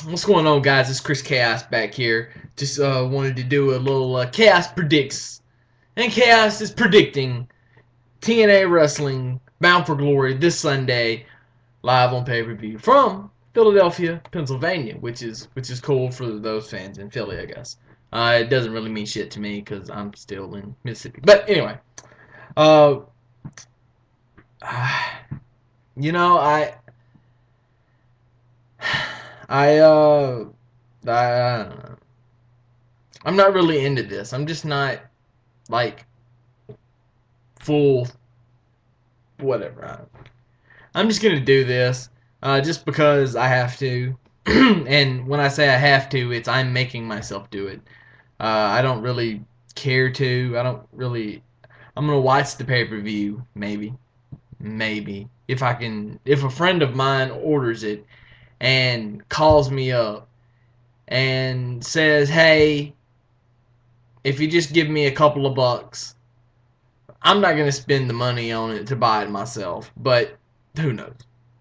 What's going on, guys? It's Chris Chaos back here. Just wanted to do a little Chaos Predicts. And Chaos is predicting TNA Wrestling Bound for Glory this Sunday, live on pay-per-view from Philadelphia, Pennsylvania, which is cool for those fans in Philly, I guess. It doesn't really mean shit to me because I'm still in Mississippi. But anyway, uh, you know, I, uh, I don't know. I'm not really into this. I'm just not like full whatever. I'm just gonna do this just because I have to. And when I say I have to, it's I'm making myself do it. I don't really care to. I don't really. I'm gonna watch the pay-per-view maybe if I can. If a friend of mine orders it and calls me up and says, "Hey, if you just give me a couple of bucks, I'm not going to spend the money on it to buy it myself." But who knows?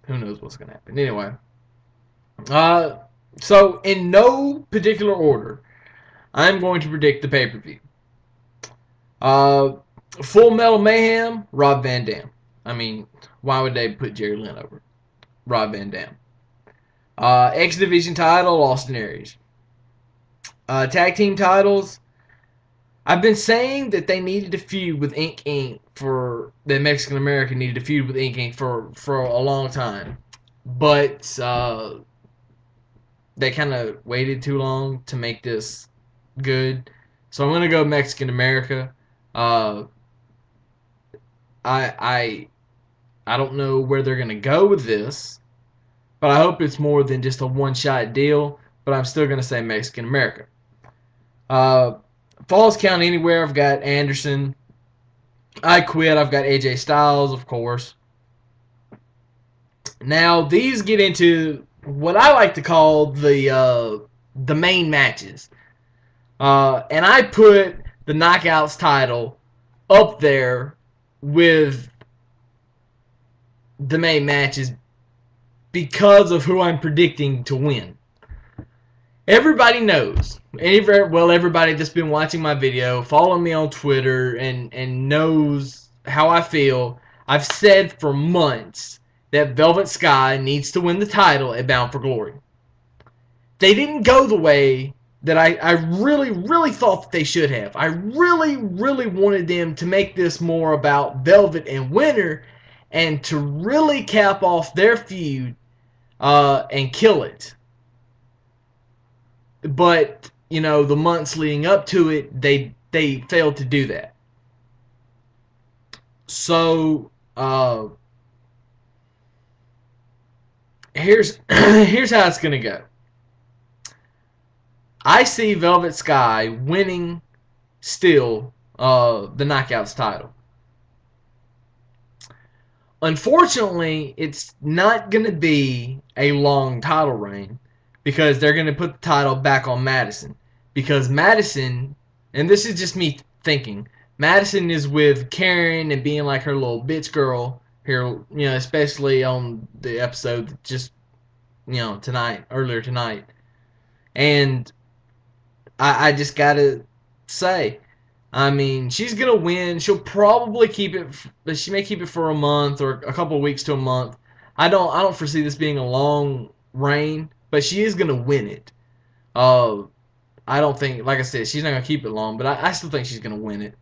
Who knows what's going to happen? Anyway, uh, so in no particular order, I'm going to predict the pay per view. Uh, Full Metal Mayhem, Rob Van Dam. I mean, why would they put Jerry Lynn over Rob Van Dam? X Division title, Austin Aries. Tag team titles, I've been saying that they needed a feud with Ink Inc. for that Mexican American needed a feud with Ink Inc. for a long time, but they kind of waited too long to make this good. So I'm gonna go Mexican America. Uh, I I don't know where they're gonna go with this, but I hope it's more than just a one shot deal. But I'm still gonna say Mexican America. Uh, Falls Count Anywhere, I've got Anderson. I Quit, I've got AJ Styles, of course. Now, these get into what I like to call the main matches. And I put the Knockouts title up there with the main matches because of who I'm predicting to win. Everybody knows. Everybody that's been watching my video, following me on Twitter, and knows how I feel. I've said for months that Velvet Sky needs to win the title at Bound for Glory. They didn't go the way that I really, really thought that they should have. I really, really wanted them to make this more about Velvet and Winter and to really cap off their feud and kill it. But, you know, the months leading up to it, they failed to do that. So, here's here's how it's gonna go. I see Velvet Sky winning still the Knockouts title. Unfortunately, it's not going to be a long title reign because they're going to put the title back on Madison. Because Madison, and this is just me thinking, Madison is with Karen and being like her little bitch girl here, you know, especially on the episode just, you know, earlier tonight. And I just gotta say, I mean, she's gonna win. She'll probably keep it. She may keep it for a month or a couple of weeks to a month. I don't foresee this being a long reign, but she is gonna win it. Uh, I don't think, like I said, she's not gonna keep it long, but I still think she's gonna win it.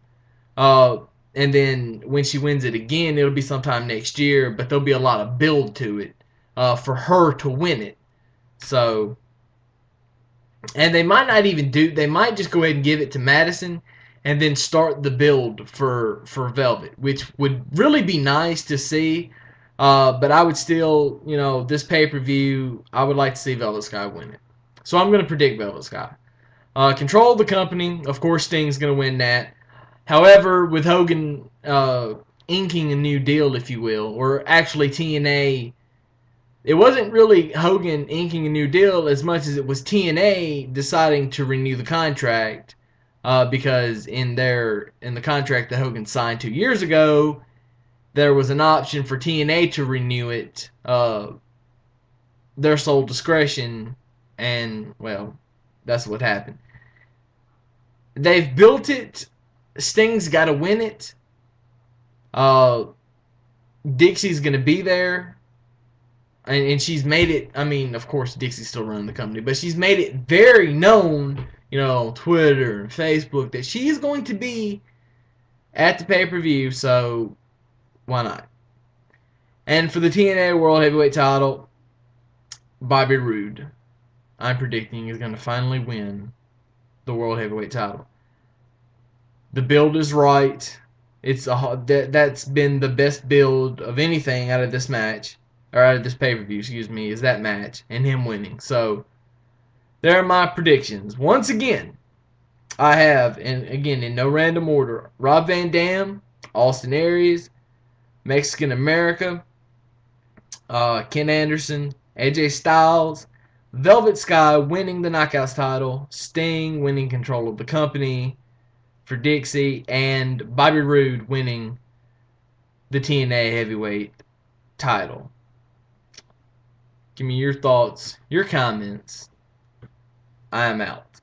Uh, and then when she wins it again, it'll be sometime next year, but there'll be a lot of build to it for her to win it. So. And they might not even do. They might just go ahead and give it to Madison, and then start the build for Velvet, which would really be nice to see. But I would still, you know, this pay per view, I would like to see Velvet Sky win it. So I'm going to predict Velvet Sky. Control the company, of course. Sting's going to win that. However, with Hogan inking a new deal, if you will, or actually TNA. It wasn't really Hogan inking a new deal as much as it was TNA deciding to renew the contract because in the contract that Hogan signed 2 years ago, there was an option for TNA to renew it, their sole discretion, and well, that's what happened. They've built it. Sting's got to win it. Uh, Dixie's gonna be there, and she's made it. I mean, of course, Dixie's still running the company, but she's made it very known, Twitter and Facebook, that she is going to be at the pay-per-view. So why not? And for the TNA World Heavyweight Title, Bobby Roode, I'm predicting, is going to finally win the World Heavyweight Title. The build is right. That's been the best build of anything out of this match, or out of this pay-per-view, excuse me, is that match and him winning. So there are my predictions. Once again, I have, and again in no random order, Rob Van Dam, Austin Aries, Mexican America, Ken Anderson, AJ Styles, Velvet Sky winning the Knockouts title, Sting winning control of the company for Dixie, and Bobby Roode winning the TNA Heavyweight title. Give me your thoughts, your comments. I am out.